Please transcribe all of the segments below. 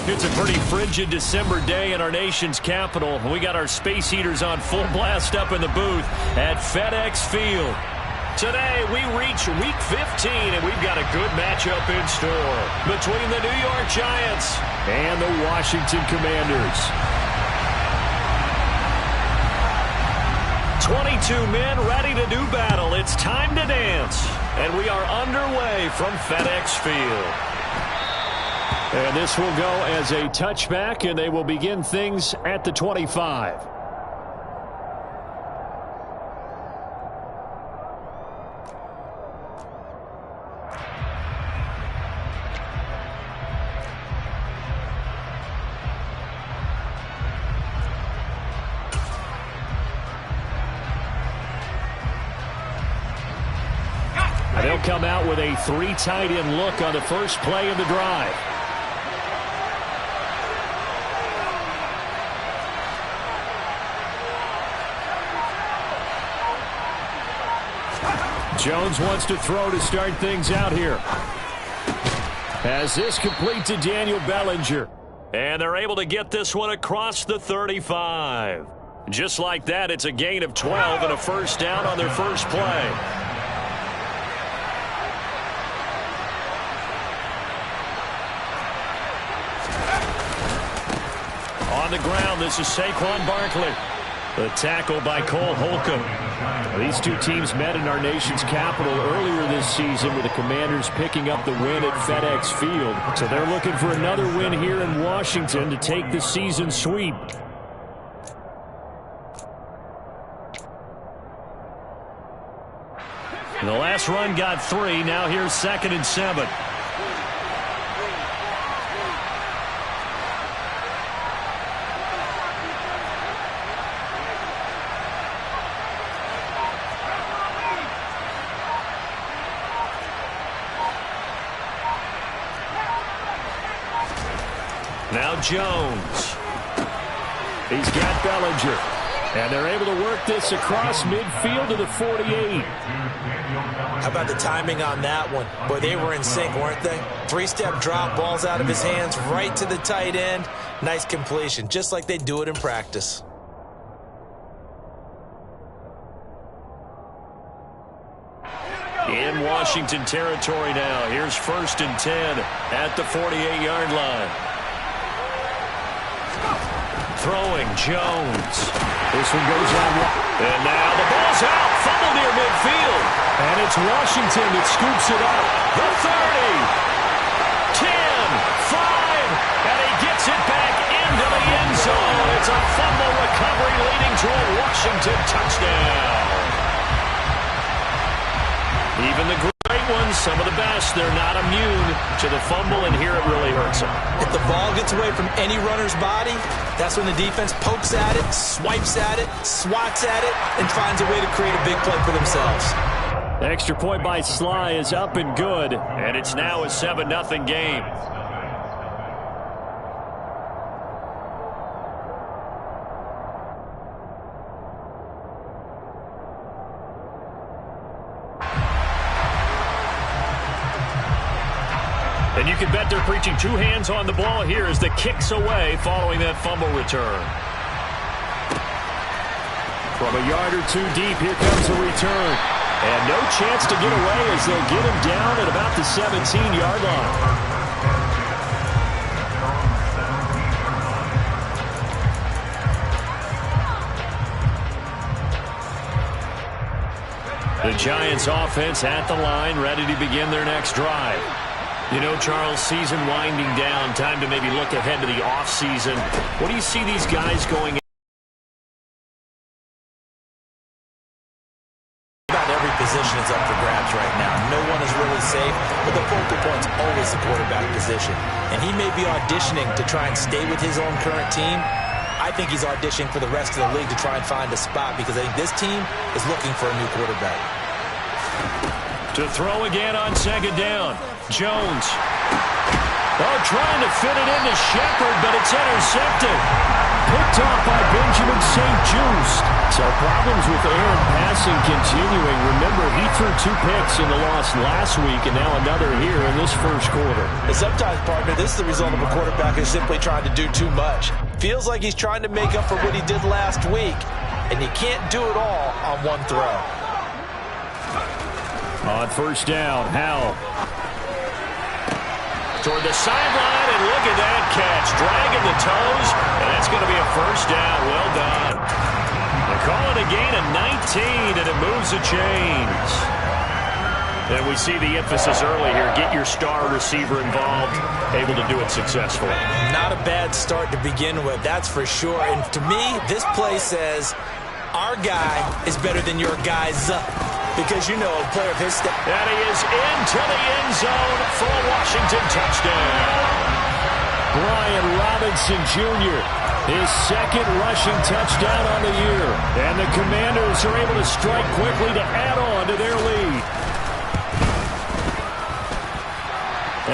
It's a pretty frigid December day in our nation's capital. We got our space heaters on full blast up in the booth at FedEx Field. Today, we reach Week 15, and we've got a good matchup in store between the New York Giants and the Washington Commanders. 22 men ready to do battle. It's time to dance, and we are underway from FedEx Field. And this will go as a touchback, and they will begin things at the 25. They'll come out with a 3 tight end look on the first play of the drive. Jones wants to throw to start things out here. As this complete to Daniel Bellinger. And they're able to get this one across the 35. Just like that, it's a gain of 12 and a first down on their first play. On the ground, this is Saquon Barkley. The tackle by Cole Holcomb. These two teams met in our nation's capital earlier this season with the Commanders picking up the win at FedEx Field. So they're looking for another win here in Washington to take the season sweep. And the last run got 3. Now here's 2nd and 7. Now Jones. He's got Bellinger. And they're able to work this across midfield to the 48. How about the timing on that one? Boy, they were in sync, weren't they? 3-step drop, balls out of his hands, right to the tight end. Nice completion, just like they do it in practice. In Washington territory now. Here's 1st and 10 at the 48-yard line. Throwing Jones. This one goes on. And now the ball's out. Fumble near midfield. And it's Washington that scoops it up. The 30. 10. 5. And he gets it back into the end zone. It's a fumble recovery leading to a Washington touchdown. Even the great ones, some of the best, they're not immune to the fumble, and here it really hurts them. If the ball gets away from any runner's body, that's when the defense pokes at it, swipes at it, swats at it, and finds a way to create a big play for themselves. The extra point by Sly is up and good, and it's now a 7-0 game. And you can bet they're preaching 2 hands on the ball here as the kick's away following that fumble return. From a yard or 2 deep, here comes a return. And no chance to get away as they'll get him down at about the 17-yard line. The Giants offense at the line, ready to begin their next drive. You know, Charles, season winding down, time to maybe look ahead to the offseason. What do you see these guys going About every position is up for grabs right now. No one is really safe, but the focal point's always the quarterback position. And he may be auditioning to try and stay with his own current team. I think he's auditioning for the rest of the league to try and find a spot because I think this team is looking for a new quarterback. to throw again on 2nd down? Jones. Oh, trying to fit it into Shepard, but it's intercepted. Picked off by Benjamin St-Juste. So problems with Aaron passing continuing. Remember, he threw 2 picks in the loss last week, and now another here in this first quarter. And sometimes, partner, this is the result of a quarterback who's simply trying to do too much. Feels like he's trying to make up for what he did last week, and you can't do it all on one throw. On first down, Howell. Toward the sideline, and look at that catch. Dragging the toes, and that's going to be a first down. Well done. They call it a gain of 19, and it moves the chains. And we see the emphasis early here. Get your star receiver involved, able to do it successfully. Not a bad start to begin with, that's for sure. And to me, this play says our guy is better than your guy's up. Because, you know, a player of his step. And he is into the end zone for a Washington touchdown. Brian Robinson Jr., his second rushing touchdown on the year. And the Commanders are able to strike quickly to add on to their lead.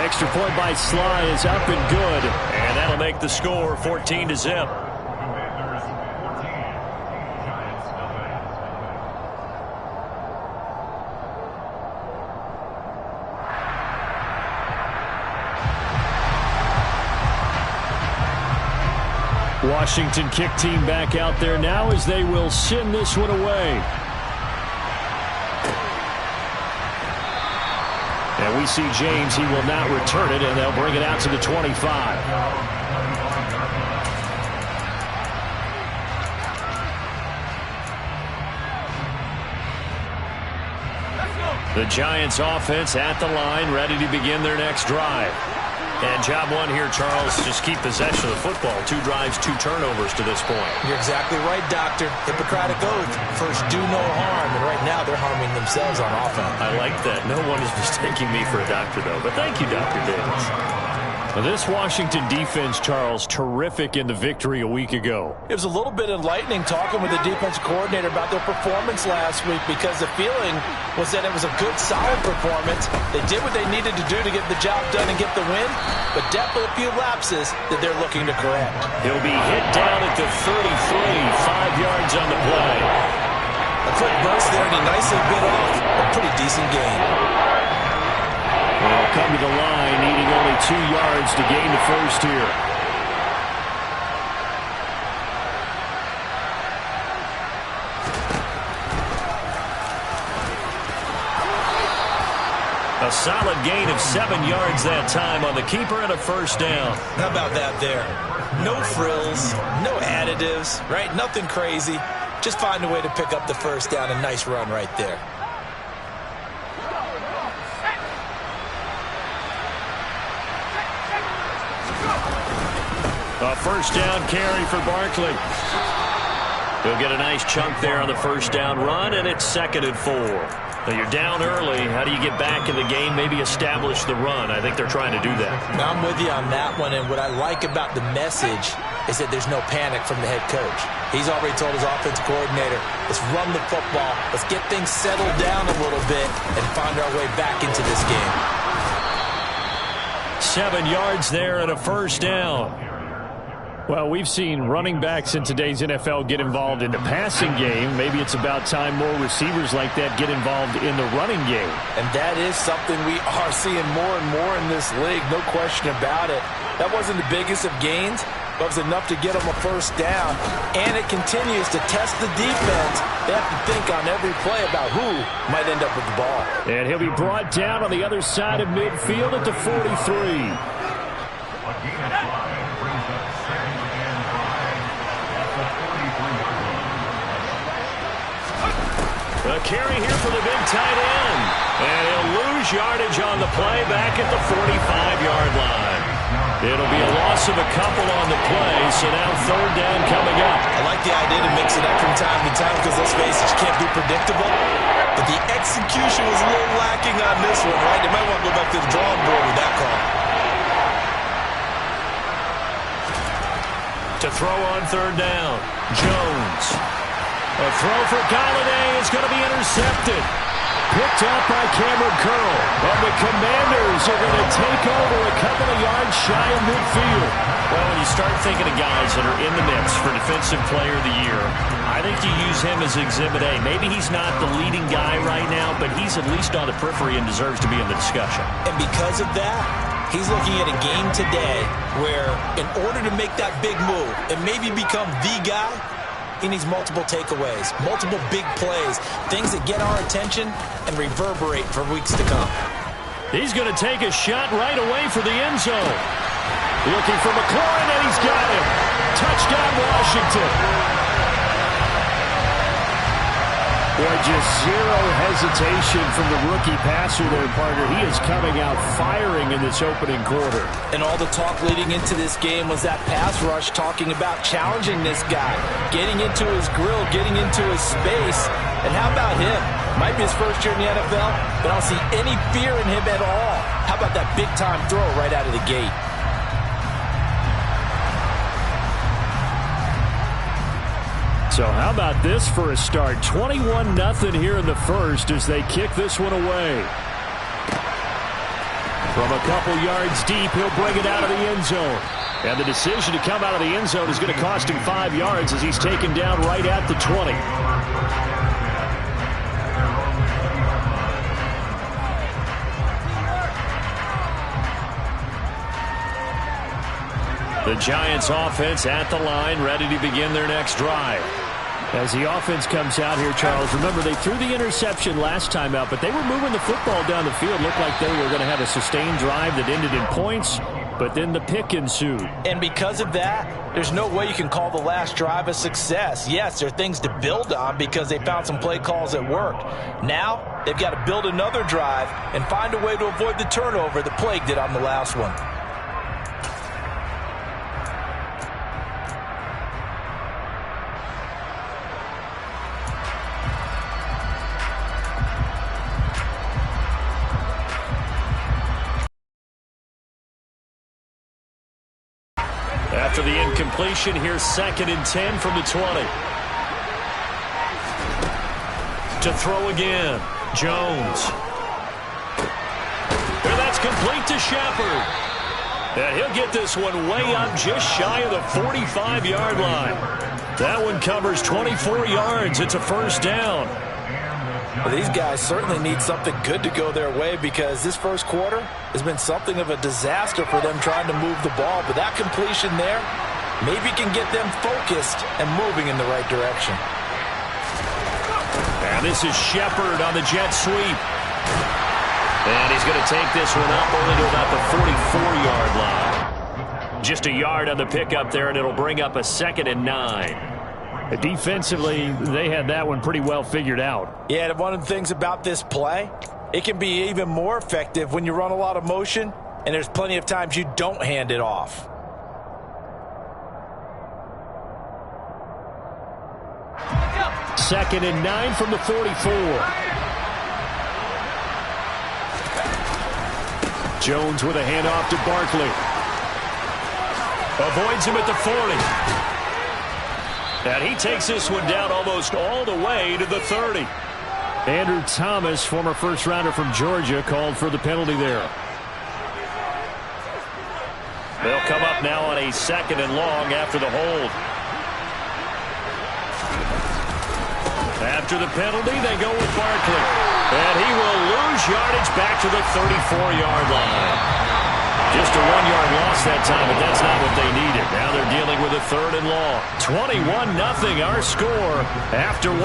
Extra point by Sly is up and good. And that'll make the score 14-0. Washington kick team back out there now as they will send this one away. And we see James, he will not return it, and they'll bring it out to the 25. The Giants offense at the line, ready to begin their next drive. And job one here, Charles, just keep possession of the football. 2 drives, 2 turnovers to this point. You're exactly right, Doctor. Hippocratic oath. First, do no harm. And right now, they're harming themselves on offense. I like that. No one is mistaking me for a doctor, though. But thank you, Dr. Davis. Now, this Washington defense, Charles, terrific in the victory a week ago. It was a little bit enlightening talking with the defensive coordinator about their performance last week because the feeling was that it was a good, solid performance. They did what they needed to do to get the job done and get the win, but definitely a few lapses that they're looking to correct. He'll be hit down at the 33, 5 yards on the play. A quick burst there, and he nicely bit off a pretty decent gain. They'll come to the line, needing only 2 yards to gain the first here. A solid gain of 7 yards that time on the keeper and a first down. How about that there? No frills, no additives, right? Nothing crazy. Just find a way to pick up the first down. A nice run right there. A first down carry for Barkley. He'll get a nice chunk there on the first down run, and it's 2nd and 4. Now you're down early. How do you get back in the game, maybe establish the run? I think they're trying to do that. Now I'm with you on that one, and what I like about the message is that there's no panic from the head coach. He's already told his offensive coordinator, let's run the football, let's get things settled down a little bit and find our way back into this game. 7 yards there and a first down. Well, we've seen running backs in today's NFL get involved in the passing game. Maybe it's about time more receivers like that get involved in the running game. And that is something we are seeing more and more in this league, no question about it. That wasn't the biggest of gains, but it was enough to get them a first down. And it continues to test the defense. They have to think on every play about who might end up with the ball. And he'll be brought down on the other side of midfield at the 43. A carry here for the big tight end. And he'll lose yardage on the play back at the 45-yard line. It'll be a loss of a couple on the play, so now 3rd down coming up. I like the idea to mix it up from time to time because, let's face it, you can't be predictable. But the execution was a little lacking on this one, right? They might want to go back to the drawing board with that call. To throw on 3rd down, Jones. A throw for Galladay is going to be intercepted. Picked off by Cameron Curl. And the Commanders are going to take over a couple of yards shy of midfield. Well, when you start thinking of guys that are in the mix for Defensive Player of the Year, I think you use him as Exhibit A. Maybe he's not the leading guy right now, but he's at least on the periphery and deserves to be in the discussion. And because of that, he's looking at a game today where in order to make that big move and maybe become the guy, he needs multiple takeaways, multiple big plays, things that get our attention and reverberate for weeks to come. He's going to take a shot right away for the end zone. Looking for McLaurin, and he's got him. Touchdown, Washington. Boy, just zero hesitation from the rookie passer there, partner. He is coming out firing in this opening quarter. And all the talk leading into this game was that pass rush talking about challenging this guy, getting into his grill, getting into his space. And how about him? Might be his first year in the NFL, but I don't see any fear in him at all. How about that big-time throw right out of the gate? So how about this for a start? 21-0 here in the first as they kick this one away. From a couple yards deep, he'll bring it out of the end zone. And the decision to come out of the end zone is going to cost him 5 yards as he's taken down right at the 20. The Giants offense at the line, ready to begin their next drive. As the offense comes out here, Charles, remember they threw the interception last time out, but they were moving the football down the field. Looked like they were going to have a sustained drive that ended in points, but then the pick ensued. And because of that, there's no way you can call the last drive a success. Yes, there are things to build on because they found some play calls that worked. Now, they've got to build another drive and find a way to avoid the turnover the Plague did on the last one. After the incompletion, here's 2nd and 10 from the 20. To throw again, Jones. And that's complete to Shepard. And he'll get this one way up just shy of the 45-yard line. That one covers 24 yards. It's a first down. Well, these guys certainly need something good to go their way because this first quarter has been something of a disaster for them trying to move the ball. But that completion there maybe can get them focused and moving in the right direction. And this is Shepard on the jet sweep. And he's going to take this one up only to about the 44-yard line. Just a yard on the pickup there, and it'll bring up a 2nd and 9. Defensively, they had that one pretty well figured out. Yeah, one of the things about this play, it can be even more effective when you run a lot of motion, and there's plenty of times you don't hand it off. Second and 9 from the 44. Jones with a handoff to Barkley. Avoids him at the 40. And he takes this one down almost all the way to the 30. Andrew Thomas, former first-rounder from Georgia, called for the penalty there. They'll come up now on a 2nd and long after the hold. After the penalty, they go with Barkley. And he will lose yardage back to the 34-yard line. Just a 1-yard loss that time, but that's not what they needed. Now they're dealing with a 3rd and long. 21-0 our score after 1.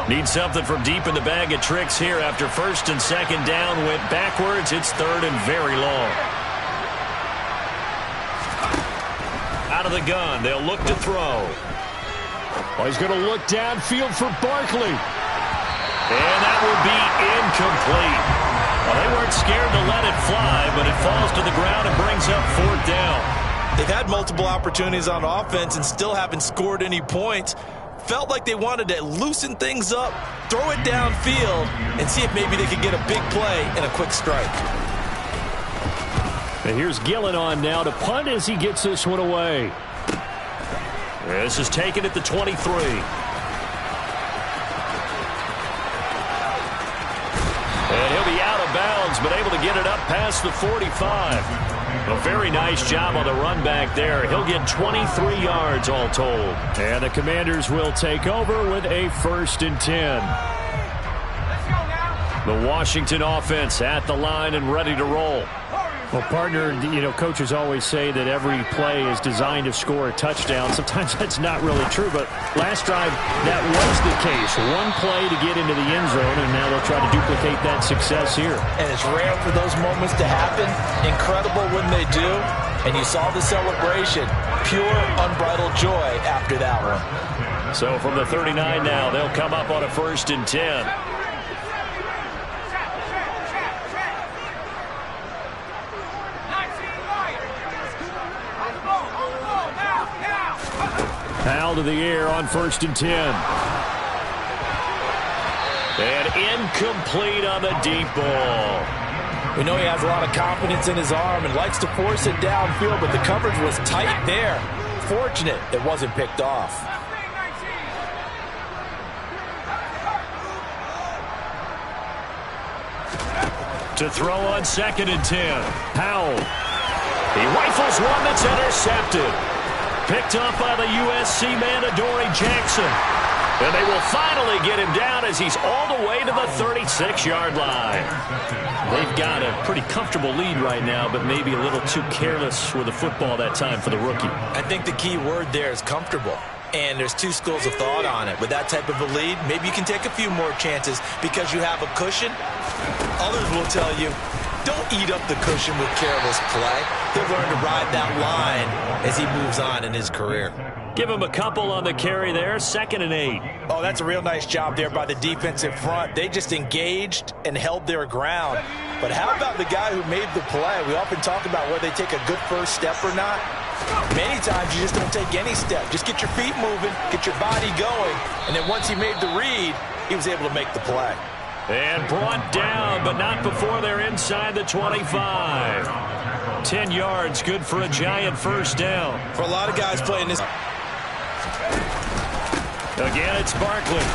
Need something from deep in the bag of tricks here after 1st and 2nd down. Went backwards. It's 3rd and very long. Out of the gun. They'll look to throw. Well, he's going to look downfield for Barkley. And that will be incomplete. Well, they weren't scared to let it fly, but it falls to the ground and brings up 4th down. They've had multiple opportunities on offense and still haven't scored any points. felt like they wanted to loosen things up, throw it downfield, and see if maybe they could get a big play and a quick strike. And here's Gillen on now to punt as he gets this one away. This is taken at the 23. And he'll be out of bounds, but able to get it up past the 45. A very nice job on the run back there. He'll get 23 yards all told. And the Commanders will take over with a 1st and 10. The Washington offense at the line and ready to roll. Well, partner, you know, coaches always say that every play is designed to score a touchdown. Sometimes that's not really true, but last drive, that was the case. One play to get into the end zone, and now they'll try to duplicate that success here. And it's rare for those moments to happen. Incredible when they do. And you saw the celebration. Pure, unbridled joy after that one. So from the 39 now, they'll come up on a 1st and 10. Foul to the air on 1st and 10. And incomplete on the deep ball. We know he has a lot of confidence in his arm and likes to force it downfield, but the coverage was tight there. Fortunate it wasn't picked off. To throw on 2nd and 10. Powell. He rifles one that's intercepted. Picked up by the USC man, Adoree Jackson. And they will finally get him down as he's all the way to the 36-yard line. They've got a pretty comfortable lead right now, but maybe a little too careless with the football that time for the rookie. I think the key word there is comfortable. And there's two schools of thought on it. With that type of a lead, maybe you can take a few more chances because you have a cushion. Others will tell you, don't eat up the cushion with careless play. He'll learn to ride that line as he moves on in his career. Give him a couple on the carry there, 2nd and 8. Oh, that's a real nice job there by the defensive front. They just engaged and held their ground. But how about the guy who made the play? We often talk about whether they take a good first step or not. Many times you just don't take any step. Just get your feet moving, get your body going, and then once he made the read, he was able to make the play. And brought down, but not before they're inside the 25. 10 yards, good for a giant 1st down. For a lot of guys playing this. Again, it's Barkley.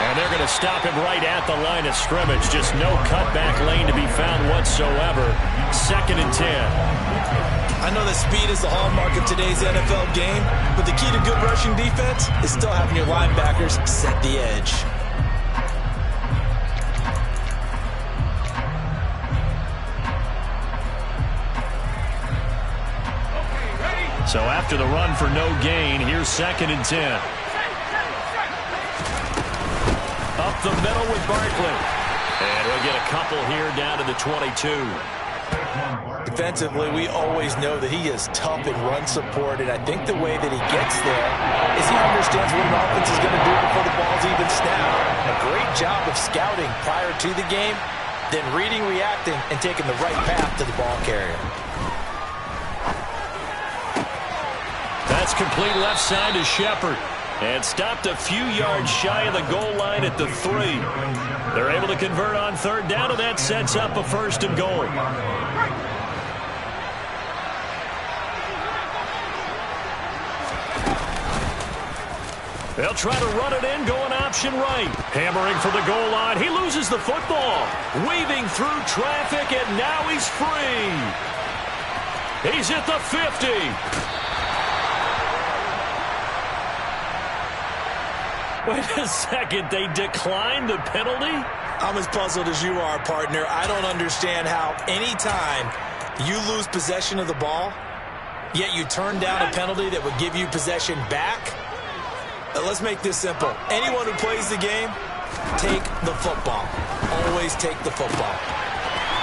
And they're going to stop him right at the line of scrimmage. Just no cutback lane to be found whatsoever. 2nd and 10. I know that speed is the hallmark of today's NFL game, but the key to good rushing defense is still having your linebackers set the edge. So after the run for no gain, here's 2nd and 10. Up the middle with Barkley. And we'll get a couple here down to the 22. Defensively, we always know that he is tough in run support, and I think the way that he gets there is he understands what an offense is going to do before the ball's even snapped. A great job of scouting prior to the game, then reading, reacting, and taking the right path to the ball carrier. That's complete left side to Shepard. And stopped a few yards shy of the goal line at the 3. They're able to convert on 3rd down, and that sets up a 1st and goal. They'll try to run it in, going option right. Hammering for the goal line. He loses the football. Weaving through traffic, and now he's free. He's at the 50. Wait a second, they declined the penalty? I'm as puzzled as you are, partner. I don't understand how any time you lose possession of the ball, yet you turn down a penalty that would give you possession back. Let's make this simple. Anyone who plays the game, take the football. Always take the football.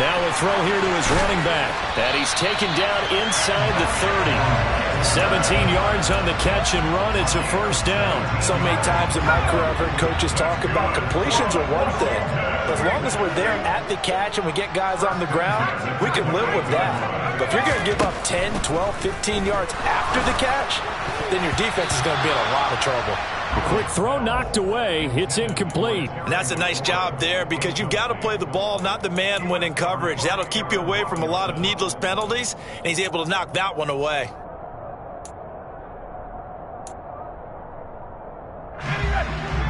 Now a throw here to his running back. And he's taken down inside the 30. 17 yards on the catch and run. It's a 1st down. So many times in my career I've heard coaches talk about completions are one thing, As long as we're there at the catch and we get guys on the ground, we can live with that. But if you're going to give up 10, 12, 15 yards after the catch, then your defense is going to be in a lot of trouble. A quick throw knocked away. It's incomplete. And that's a nice job there because you've got to play the ball, not the man when in coverage. That'll keep you away from a lot of needless penalties, and he's able to knock that one away.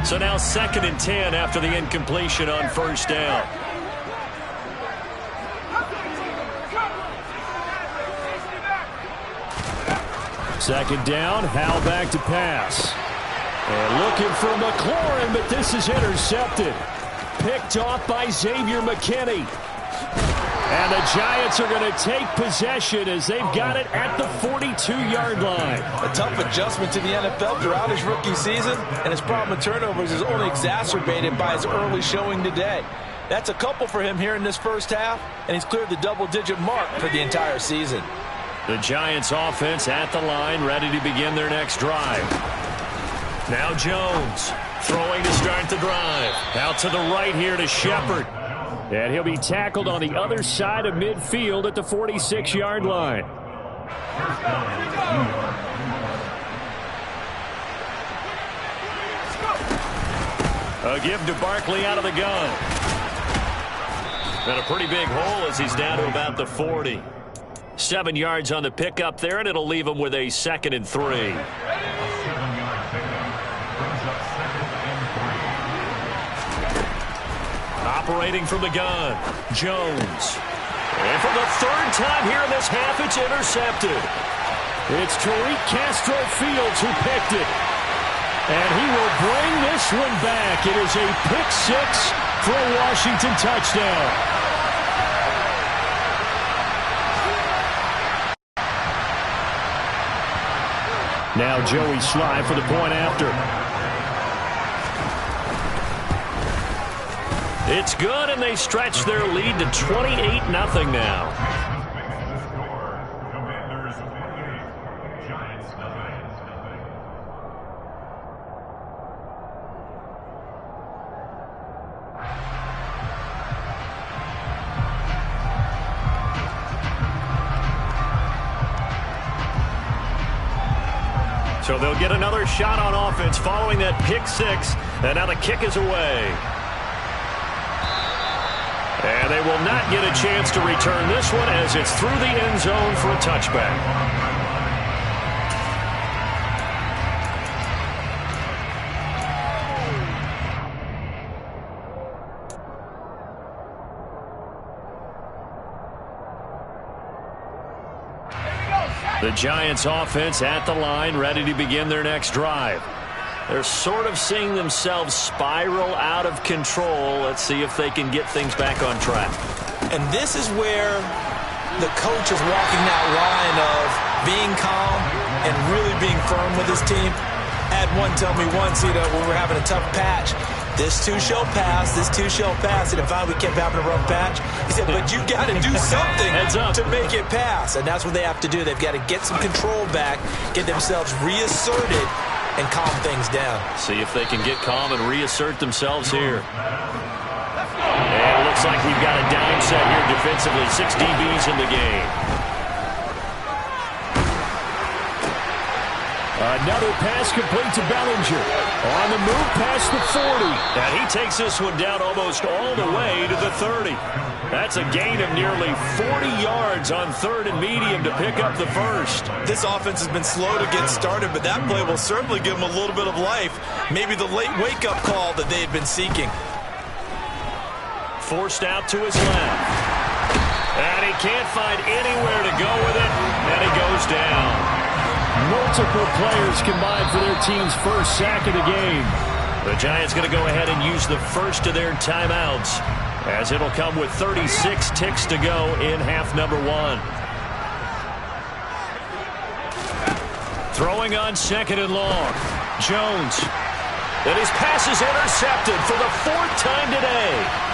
So now 2nd and 10 after the incompletion on first down. Second down, Howell back to pass. And looking for McLaurin, but this is intercepted. Picked off by Xavier McKinney. And the Giants are going to take possession as they've got it at the 42-yard line. A tough adjustment to the NFL throughout his rookie season, and his problem with turnovers is only exacerbated by his early showing today. That's a couple for him here in this first half, and he's cleared the double-digit mark for the entire season. The Giants offense at the line, ready to begin their next drive. Now Jones throwing to start the drive. Out to the right here to Shepard. And he'll be tackled on the other side of midfield at the 46-yard line. A give to Barkley out of the gun. And a pretty big hole as he's down to about the 40. 7 yards on the pickup there, and it'll leave him with a 2nd and 3. Operating from the gun, Jones. And for the 3rd time here in this half, it's intercepted. It's Tariq Castro-Fields who picked it. And he will bring this one back. It is a pick-6 for a Washington touchdown. Now Joey Sly for the point after. It's good, and they stretch their lead to 28-0 now. So they'll get another shot on offense following that pick-6, and now the kick is away. And they will not get a chance to return this one as it's through the end zone for a touchback. The Giants offense at the line, ready to begin their next drive. They're sort of seeing themselves spiral out of control. Let's see if they can get things back on track. And this is where the coach is walking that line of being calm and really being firm with his team. I had one tell me once, when we're having a tough patch, this too shall pass, this too shall pass. And if we kept having a rough patch, he said, but you got to do something to make it pass. And that's what they have to do. They've got to get some control back, get themselves reasserted, and calm things down. See if they can get calm and reassert themselves here. And it looks like we've got a dime set here defensively. 6 DBs in the game. Another pass complete to Bellinger. On the move past the 40. And he takes this one down almost all the way to the 30. That's a gain of nearly 40 yards on 3rd and medium to pick up the first. This offense has been slow to get started, but that play will certainly give them a little bit of life. Maybe the late wake-up call that they had been seeking. Forced out to his left. And he can't find anywhere to go with it, and he goes down. Multiple players combined for their team's first sack of the game. The Giants going to go ahead and use the first of their timeouts, as it'll come with 36 ticks to go in half number 1. Throwing on 2nd and long. Jones. And his pass is intercepted for the 4th time today.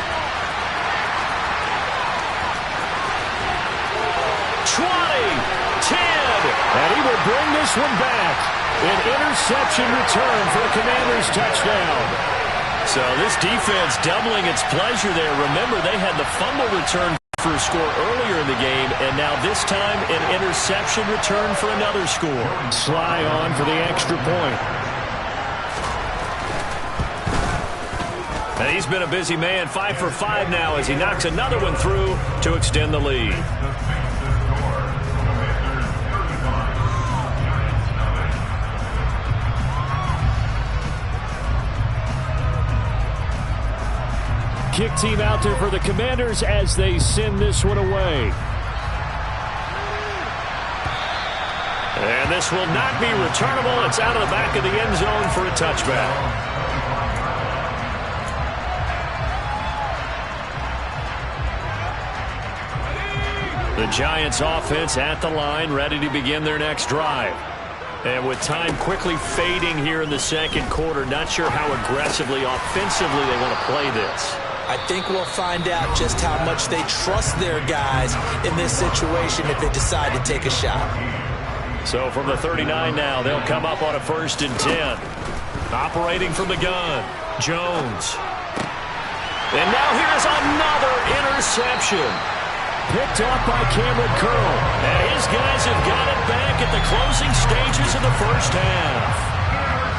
And he will bring this one back. An interception return for a Commanders touchdown. So this defense doubling its pleasure there. Remember, they had the fumble return for a score earlier in the game, and now this time an interception return for another score. Sly on for the extra point. And he's been a busy man, 5 for 5 now as he knocks another one through to extend the lead. Kick team out there for the Commanders as they send this one away. And this will not be returnable. It's out of the back of the end zone for a touchback. The Giants offense at the line, ready to begin their next drive. And with time quickly fading here in the second quarter, not sure how aggressively, offensively they want to play this. I think we'll find out just how much they trust their guys in this situation if they decide to take a shot. So from the 39 now, they'll come up on a 1st and 10. Operating from the gun, Jones. And now here's another interception. Picked off by Cameron Curl. And his guys have got it back at the closing stages of the first half.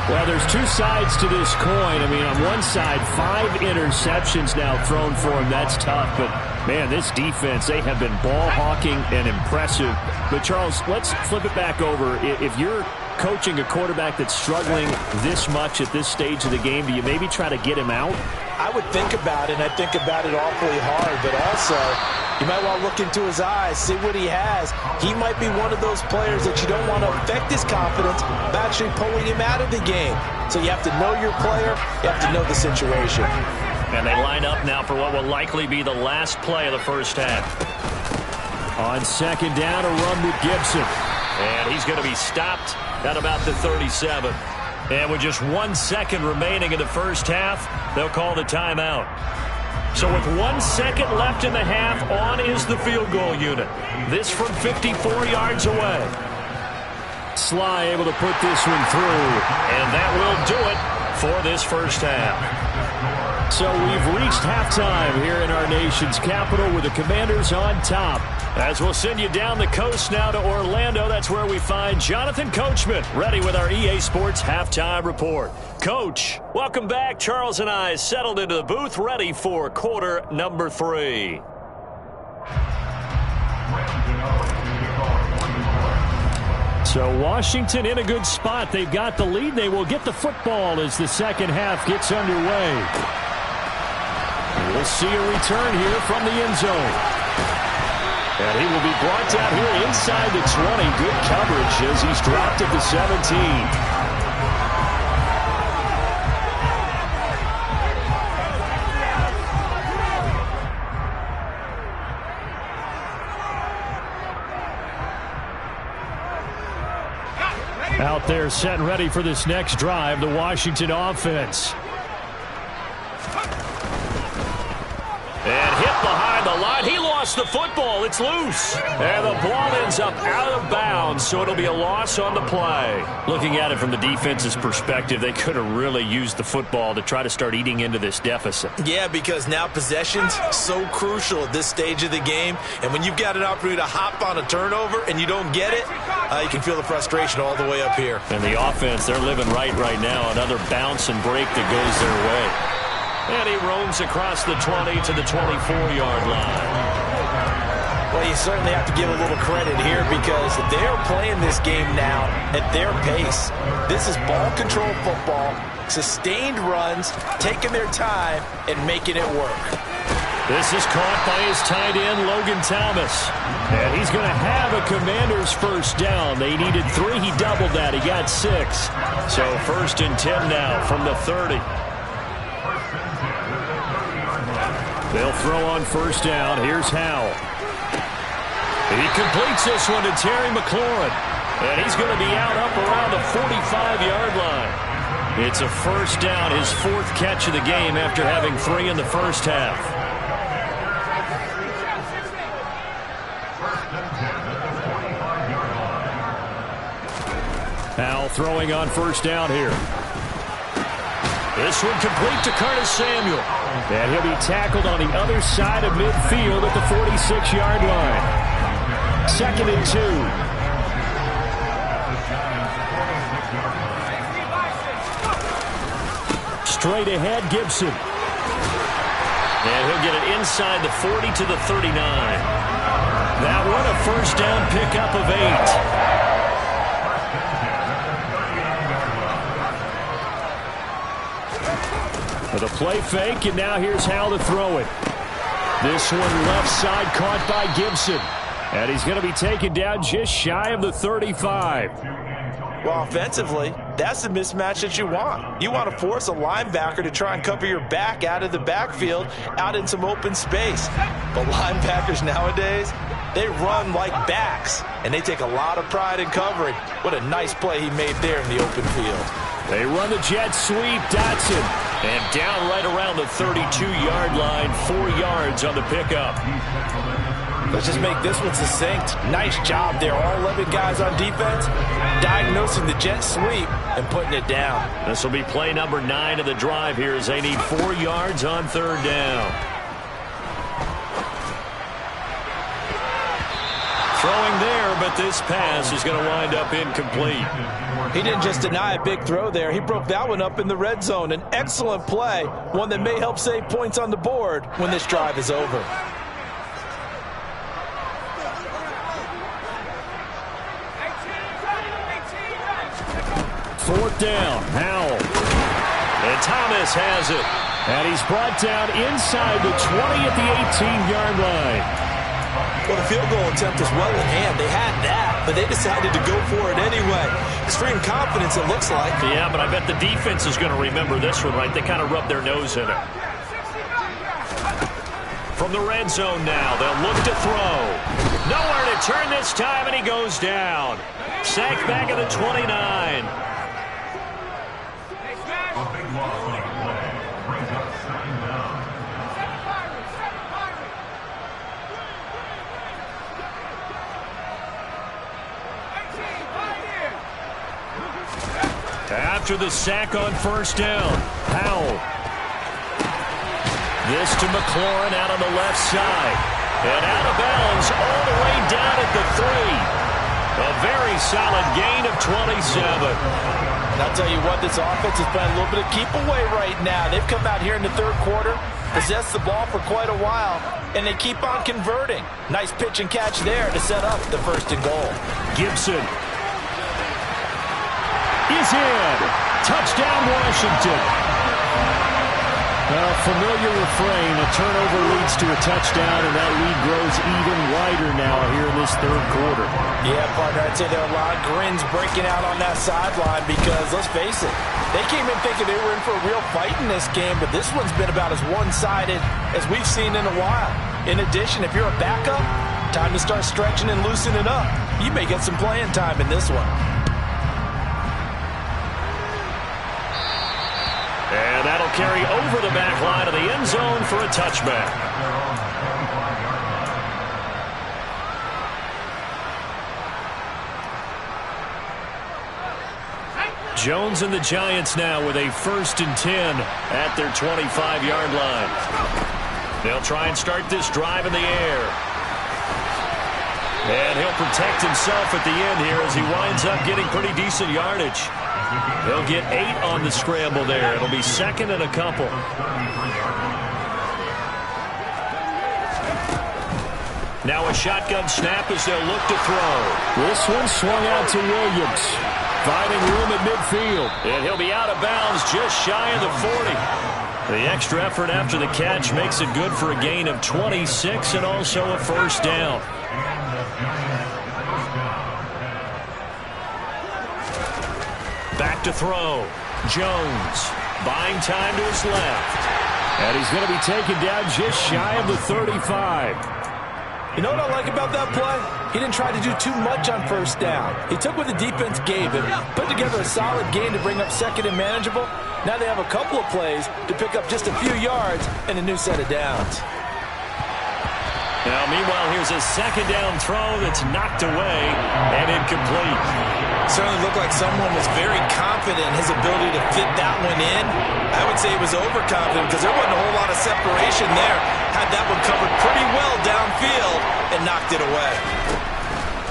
Well, there's two sides to this coin. I mean, on one side, 5 interceptions now thrown for him. That's tough. But, man, this defense, they have been ball hawking and impressive. But, Charles, let's flip it back over. If you're coaching a quarterback that's struggling this much at this stage of the game, do you maybe try to get him out? I would think about it, and I think about it awfully hard. But also, you might want to look into his eyes, see what he has. He might be one of those players that you don't want to affect his confidence by actually pulling him out of the game. So you have to know your player. You have to know the situation. And they line up now for what will likely be the last play of the first half. On 2nd down, a run with Gibson. And he's going to be stopped at about the 37. And with just 1 second remaining in the first half, they'll call the timeout. So with 1 second left in the half, on is the field goal unit. This from 54 yards away. Sly able to put this one through. And that will do it for this first half. So we've reached halftime here in our nation's capital with the Commanders on top. As we'll send you down the coast now to Orlando, that's where we find Jonathan Coachman, ready with our EA Sports Halftime Report. Coach, welcome back. Charles and I settled into the booth, ready for quarter number 3. So Washington in a good spot. They've got the lead. They will get the football as the second half gets underway. We'll see a return here from the end zone. And he will be brought down here inside the 20. Good coverage as he's dropped at the 17. Out there set and ready for this next drive, the Washington offense. And hit behind the line. He lost the football. It's loose. And the ball ends up out of bounds, so it'll be a loss on the play. Looking at it from the defense's perspective, they could have really used the football to try to start eating into this deficit. Yeah, because now possession's so crucial at this stage of the game. And when you've got an opportunity to hop on a turnover and you don't get it, you can feel the frustration all the way up here. And the offense, they're living right now. Another bounce and break that goes their way. And he roams across the 20 to the 24-yard line. Well, you certainly have to give a little credit here because they're playing this game now at their pace. This is ball control football, sustained runs, taking their time, and making it work. This is caught by his tight end, Logan Thomas. And he's going to have a Commander's first down. They needed 3. He doubled that. He got 6. So 1st and 10 now from the 30. They'll throw on 1st down. Here's Howell. He completes this one to Terry McLaurin. And he's going to be out up around the 45-yard line. It's a 1st down, his 4th catch of the game after having 3 in the first half. Howell throwing on 1st down here. This one complete to Curtis Samuel. And he'll be tackled on the other side of midfield at the 46-yard line. 2nd and 2. Straight ahead, Gibson. And he'll get it inside the 40 to the 39. That one a first down pickup of 8. For the play fake, and now here's how to throw it. This one left side caught by Gibson. And he's going to be taken down just shy of the 35. Well, offensively, that's the mismatch that you want. You want to force a linebacker to try and cover your back out of the backfield, out in some open space. But linebackers nowadays, they run like backs, and they take a lot of pride in covering. What a nice play he made there in the open field. They run the jet sweep, Dotson. And down right around the 32-yard line, 4 yards on the pickup. Let's just make this one succinct. Nice job there. All 11 guys on defense diagnosing the jet sweep and putting it down. This will be play number 9 of the drive here as they need 4 yards on 3rd down. Throwing there, but this pass is going to wind up incomplete. He didn't just deny a big throw there. He broke that one up in the red zone. An excellent play, one that may help save points on the board when this drive is over. 4th down, Howell. And Thomas has it. And he's brought down inside the 20 at the 18-yard line. Well, the field goal attempt is well in hand. They had that, but they decided to go for it anyway. Extreme confidence, it looks like. Yeah, but I bet the defense is going to remember this one, right? They kind of rubbed their nose in it. From the red zone now, they'll look to throw. Nowhere to turn this time, and he goes down. Sacked back at the 29. After the sack on 1st down, Howell. This to McLaurin out on the left side. And out of bounds all the way down at the 3. A very solid gain of 27. And I'll tell you what, this offense is playing a little bit of keep away right now. They've come out here in the 3rd quarter, possessed the ball for quite a while, and they keep on converting. Nice pitch and catch there to set up the 1st and goal. Gibson is in. Touchdown, Washington. A familiar refrain. A turnover leads to a touchdown, and that lead grows even wider now here in this 3rd quarter. Yeah, partner, I'd say there are a lot of grins breaking out on that sideline because, let's face it, they came in thinking they were in for a real fight in this game, but this one's been about as one-sided as we've seen in a while. In addition, if you're a backup, time to start stretching and loosening up. You may get some playing time in this one. And that'll carry over the back line of the end zone for a touchback. Jones and the Giants now with a 1st and 10 at their 25-yard line. They'll try and start this drive in the air. And he'll protect himself at the end here as he winds up getting pretty decent yardage. They'll get 8 on the scramble there. It'll be 2nd and a couple. Now a shotgun snap as they'll look to throw. This one swung out to Williams. Finding room at midfield. And he'll be out of bounds just shy of the 40. The extra effort after the catch makes it good for a gain of 26 and also a 1st down. Back to throw. Jones buying time to his left. And he's going to be taken down just shy of the 35. You know what I like about that play? He didn't try to do too much on 1st down. He took what the defense gave him, put together a solid gain to bring up 2nd and manageable. Now they have a couple of plays to pick up just a few yards and a new set of downs. Now, meanwhile, here's a second down throw that's knocked away and incomplete. Certainly looked like someone was very confident in his ability to fit that one in. I would say he was overconfident because there wasn't a whole lot of separation there. Had that one covered pretty well downfield and knocked it away.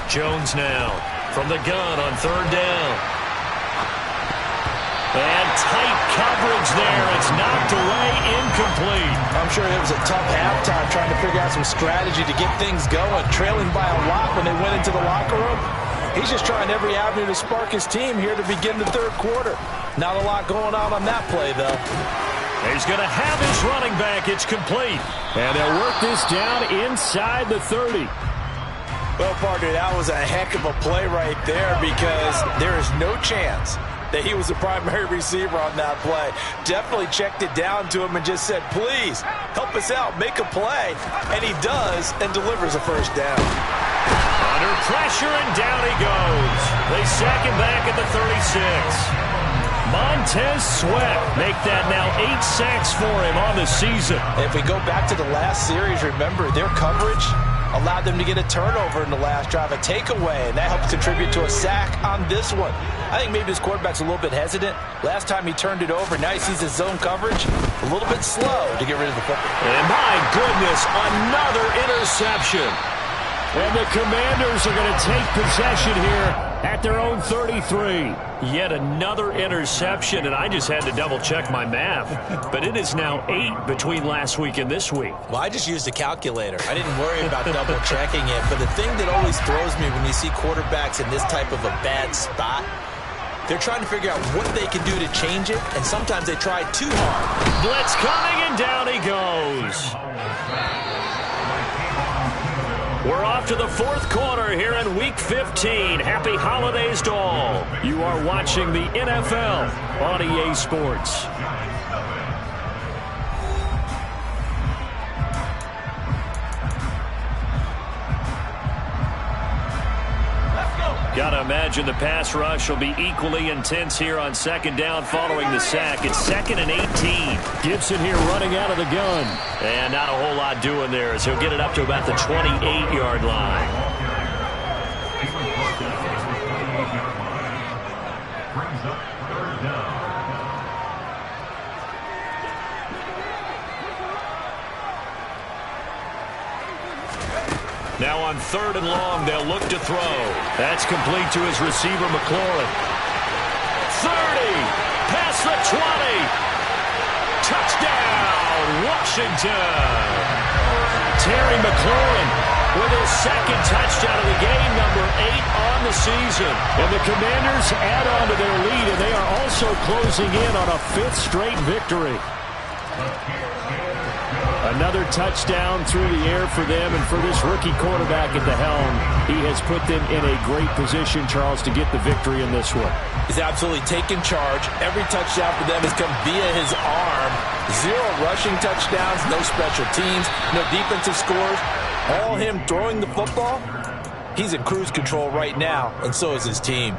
Jones now from the gun on third down. And tight coverage there. It's knocked away, incomplete. I'm sure it was a tough halftime trying to figure out some strategy to get things going. Trailing by a lot when they went into the locker room. He's just trying every avenue to spark his team here to begin the third quarter. Not a lot going on that play, though. He's going to have his running back. It's complete. And they'll work this down inside the 30. Well, partner, that was a heck of a play right there because there is no chance that he was the primary receiver on that play. Definitely checked it down to him and just said, please, help us out, make a play. And he does and delivers a first down. Under pressure, and down he goes. They sack him back at the 36. Montez Sweat make that now 8 sacks for him on the season. If we go back to the last series, remember, their coverage allowed them to get a turnover in the last drive, a takeaway, and that helps contribute to a sack on this one. I think maybe his quarterback's a little bit hesitant. Last time he turned it over, now he sees his zone coverage a little bit slow to get rid of the football. And my goodness, another interception. And the Commanders are going to take possession here at their own 33. Yet another interception, and I just had to double-check my math. But it is now 8 between last week and this week. Well, I just used a calculator. I didn't worry about double-checking it. But the thing that always throws me when you see quarterbacks in this type of a bad spot, they're trying to figure out what they can do to change it, and sometimes they try too hard. Blitz coming, and down he goes. We're off to the fourth quarter here in Week 15. Happy holidays to all. You are watching the NFL on EA Sports. Got to imagine the pass rush will be equally intense here on second down following the sack. It's 2nd and 18. Gibson here running out of the gun. And not a whole lot doing there as he'll get it up to about the 28-yard line. Now on 3rd and long, they'll look to throw. That's complete to his receiver, McLaurin. 30, past the 20. Touchdown, Washington. Terry McLaurin with his second touchdown of the game, number 8 on the season. And the Commanders add on to their lead, and they are also closing in on a 5th straight victory. Another touchdown through the air for them, and for this rookie quarterback at the helm, he has put them in a great position, Charles, to get the victory in this one. He's absolutely taken charge. Every touchdown for them has come via his arm. 0 rushing touchdowns, no special teams, no defensive scores. All him throwing the football. He's in cruise control right now, and so is his team.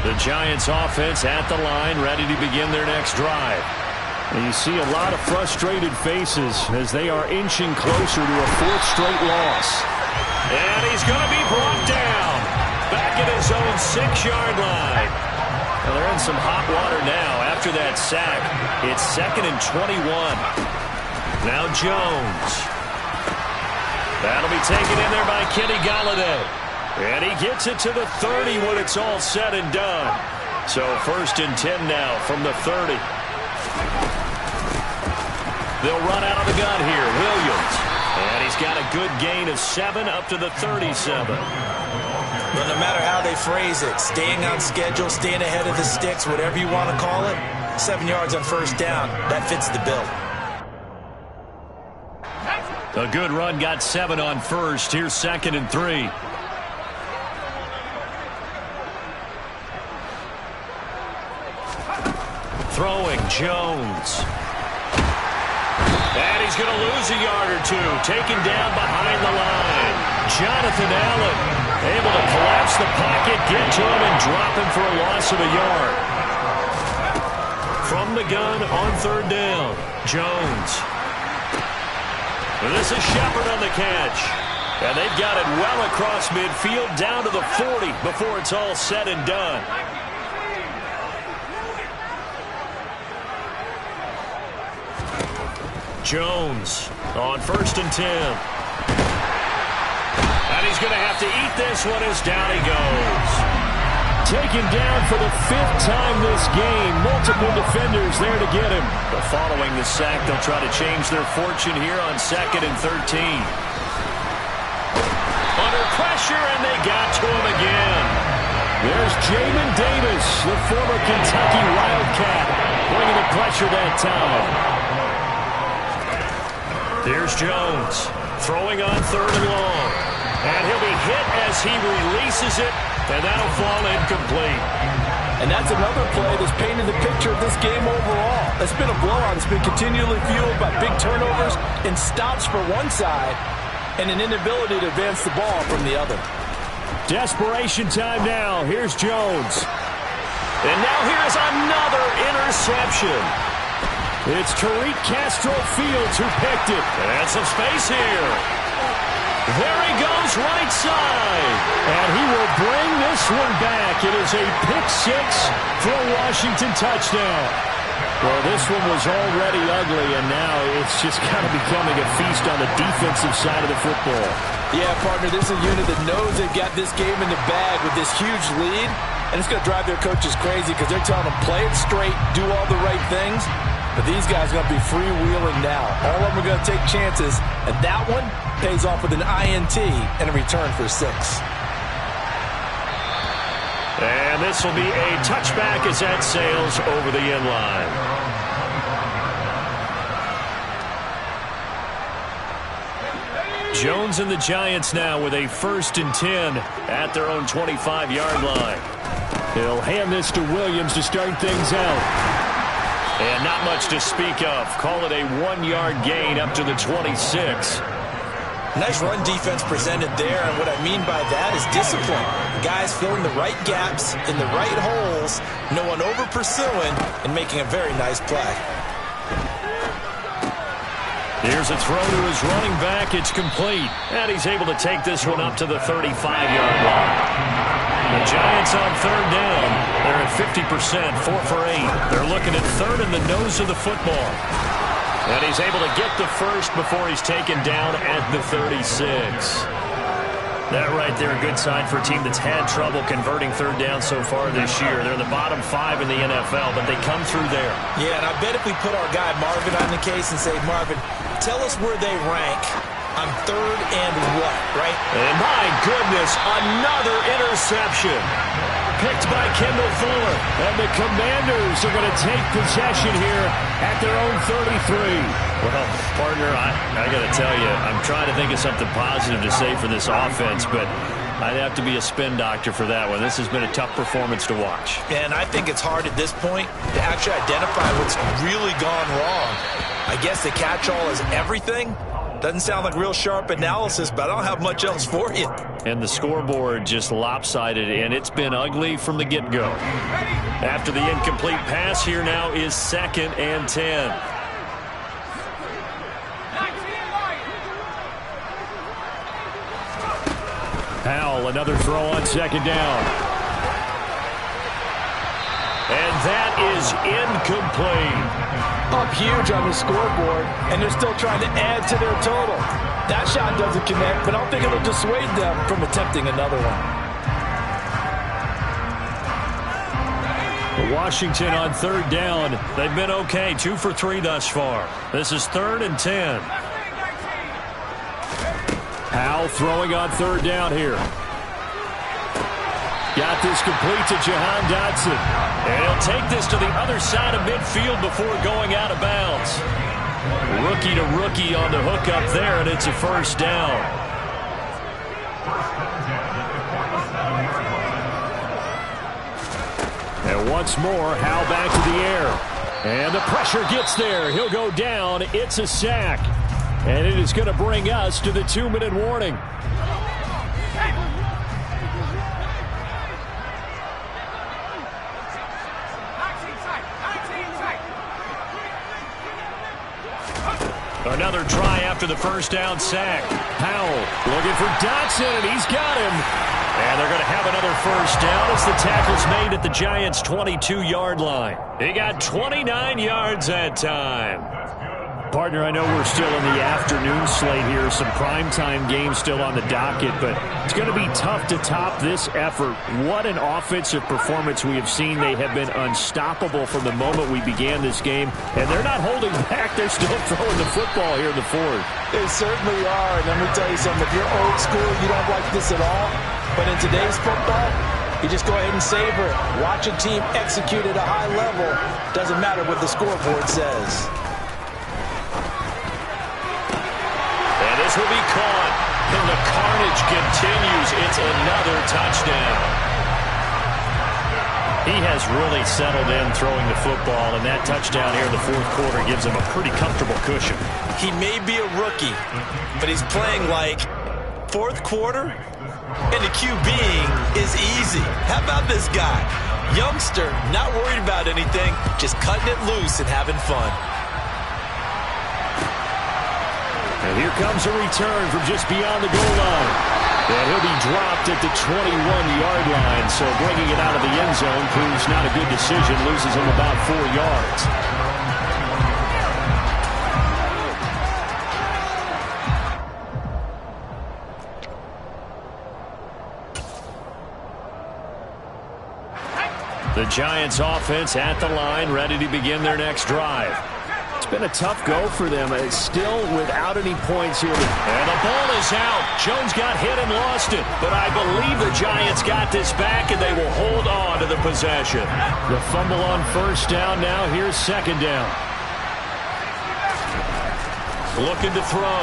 The Giants offense at the line, ready to begin their next drive. And you see a lot of frustrated faces as they are inching closer to a 4th straight loss. And he's going to be brought down back at his own 6-yard line. Well, they're in some hot water now after that sack. It's 2nd and 21. Now Jones. That'll be taken in there by Kenny Golladay. And he gets it to the 30 when it's all said and done. So 1st and 10 now from the 30. They'll run out of the gun here. Williams. And he's got a good gain of 7 up to the 37. Well, no matter how they phrase it, staying on schedule, staying ahead of the sticks, whatever you want to call it, 7 yards on 1st down, that fits the bill. A good run got 7 on 1st. Here's 2nd and 3. Throwing, Jones. And he's going to lose a yard or 2. Taken down behind the line. Jonathan Allen able to collapse the pocket, get to him, and drop him for a loss of a yard. From the gun on 3rd down, Jones. This is Shepard on the catch. And they've got it well across midfield down to the 40 before it's all said and done. Jones on 1st and 10. And he's going to have to eat this one as down he goes. Taken down for the 5th time this game. Multiple defenders there to get him. But following the sack, they'll try to change their fortune here on 2nd and 13. Under pressure, and they got to him again. There's Jamin Davis, the former Kentucky Wildcat, bringing the pressure that time. Here's Jones, throwing on 3rd and long. And he'll be hit as he releases it, and that'll fall incomplete. And that's another play that's painted the picture of this game overall. It's been a blowout. It's been continually fueled by big turnovers and stops for one side and an inability to advance the ball from the other. Desperation time now. Here's Jones. And now here's another interception. It's Tariq Castro-Fields who picked it. And some space here. There he goes, right side. And he will bring this one back. It is a pick-6 for a Washington touchdown. Well, this one was already ugly, and now it's just kind of becoming a feast on the defensive side of the football. Yeah, partner, this is a unit that knows they've got this game in the bag with this huge lead, and it's going to drive their coaches crazy because they're telling them play it straight, do all the right things. But these guys are going to be freewheeling now. All of them are going to take chances, and that one pays off with an INT and a return for 6. And this will be a touchback as that sails over the end line. Jones and the Giants now with a 1st and 10 at their own 25-yard line. He'll hand this to Williams to start things out. And not much to speak of. Call it a 1-yard gain up to the 26. Nice run defense presented there, and what I mean by that is discipline. Guys filling the right gaps in the right holes, no one over-pursuing, and making a very nice play. Here's a throw to his running back. It's complete. And he's able to take this one up to the 35-yard line. The Giants on 3rd down. They're at 50%, 4 for 8. They're looking at 3rd in the nose of the football. And he's able to get the first before he's taken down at the 36. That right there, a good sign for a team that's had trouble converting 3rd down so far this year. They're the bottom 5 in the NFL, but they come through there. Yeah, and I bet if we put our guy Marvin on the case and say, Marvin, tell us where they rank on 3rd and what, right? And my goodness, another interception. Picked by Kendall Fuller. And the Commanders are going to take possession here at their own 33. Well, partner, I got to tell you, I'm trying to think of something positive to say for this offense, but I'd have to be a spin doctor for that one. This has been a tough performance to watch. And I think it's hard at this point to actually identify what's really gone wrong. I guess the catch-all is everything. Doesn't sound like real sharp analysis, but I don't have much else for you. And the scoreboard just lopsided, and it's been ugly from the get-go. After the incomplete pass, here now is 2nd and 10. Powell, another throw on 2nd down. And that is incomplete. Up huge on the scoreboard, and they're still trying to add to their total. That shot doesn't connect, but I don't think it'll dissuade them from attempting another one. Washington on 3rd down. They've been okay, 2 for 3 thus far. This is 3rd and 10. Powell throwing on 3rd down here. Got this complete to Jahan Dotson. And he'll take this to the other side of midfield before going out of bounds. Rookie to rookie on the hook up there, and it's a 1st down. And once more, Howell back to the air. And the pressure gets there. He'll go down. It's a sack. And it is going to bring us to the 2-minute warning. Another try after the first down sack. Powell looking for Dotson, and he's got him. And they're going to have another first down as the tackle's made at the Giants' 22-yard line. He got 29 yards that time. Partner, I know we're still in the afternoon slate here. Some primetime games still on the docket, but it's going to be tough to top this effort. What an offensive performance we have seen. They have been unstoppable from the moment we began this game, and they're not holding back. They're still throwing the football here in the fourth. They certainly are, and let me tell you something. If you're old school, you don't like this at all, but in today's football, you just go ahead and savor it. Watch a team execute at a high level. Doesn't matter what the scoreboard says. This will be caught, and the carnage continues. It's another touchdown. He has really settled in throwing the football, and that touchdown here in the fourth quarter gives him a pretty comfortable cushion. He may be a rookie, but he's playing like fourth quarter, and the QBing is easy. How about this guy? Youngster, not worried about anything, just cutting it loose and having fun. And here comes a return from just beyond the goal line. And he'll be dropped at the 21-yard line. So bringing it out of the end zone proves not a good decision. Loses him about 4 yards. The Giants offense at the line, ready to begin their next drive. It's been a tough go for them. It's still without any points here. And the ball is out. Jones got hit and lost it. But I believe the Giants got this back, and they will hold on to the possession. The fumble on first down now. Here's second down. Looking to throw.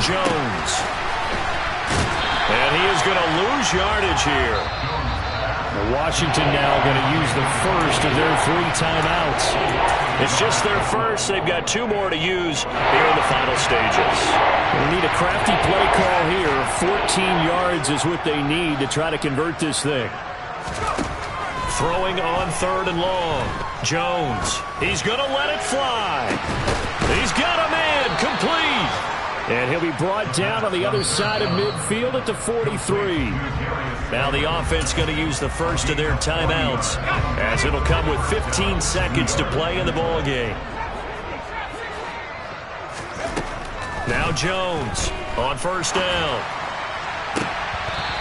Jones. And he is going to lose yardage here. Washington now going to use the first of their 3 timeouts. It's just their first. They've got 2 more to use here in the final stages. They need a crafty play call here. 14 yards is what they need to try to convert this thing. Throwing on 3rd and long. Jones. He's going to let it fly. He's got a man complete. And he'll be brought down on the other side of midfield at the 43. Now the offense going to use the first of their timeouts, as it'll come with 15 seconds to play in the ball game. Now Jones on first down.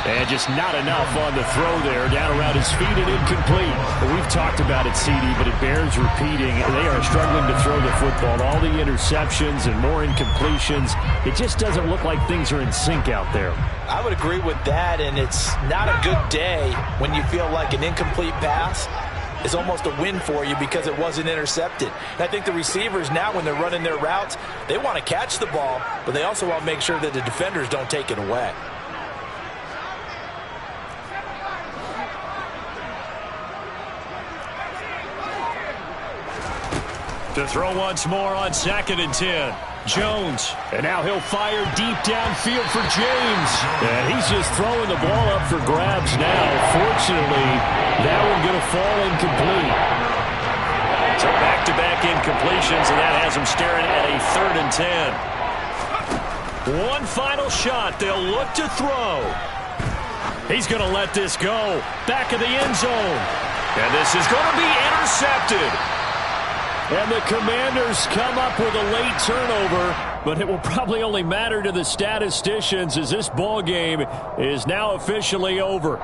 And just not enough on the throw there. Down around his feet and incomplete. But we've talked about it, CD, but it bears repeating. They are struggling to throw the football. All the interceptions and more incompletions. It just doesn't look like things are in sync out there. I would agree with that, and it's not a good day when you feel like an incomplete pass is almost a win for you because it wasn't intercepted. And I think the receivers now, when they're running their routes, they want to catch the ball, but they also want to make sure that the defenders don't take it away. To throw once more on 2nd and 10. Jones. And now he'll fire deep downfield for James. And he's just throwing the ball up for grabs now. Fortunately, that one going to fall incomplete. So back-to-back incompletions, and that has him staring at a 3rd and 10. One final shot. They'll look to throw. He's going to let this go. Back of the end zone. And this is going to be intercepted. And the Commanders come up with a late turnover, but it will probably only matter to the statisticians as this ball game is now officially over.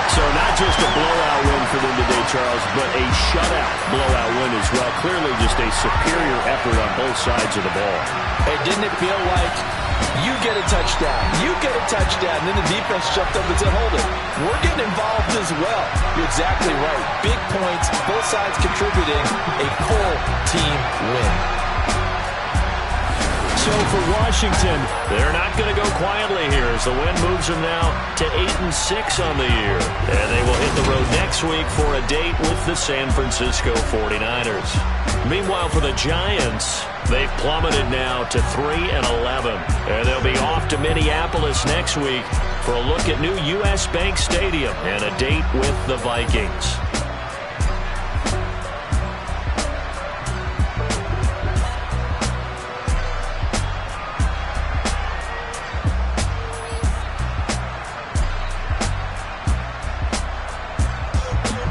So not just a blowout win for them today, Charles, but a shutout blowout win as well. Clearly just a superior effort on both sides of the ball. Hey, didn't it feel like you get a touchdown, you get a touchdown, then the defense jumped up and said, hold it, we're getting involved as well. You're exactly right. Big points, both sides contributing, a full team win. So for Washington, they're not going to go quietly here as the win moves them now to 8-6 on the year. And they will hit the road next week for a date with the San Francisco 49ers. Meanwhile, for the Giants, they've plummeted now to 3-11. And they'll be off to Minneapolis next week for a look at new U.S. Bank Stadium and a date with the Vikings.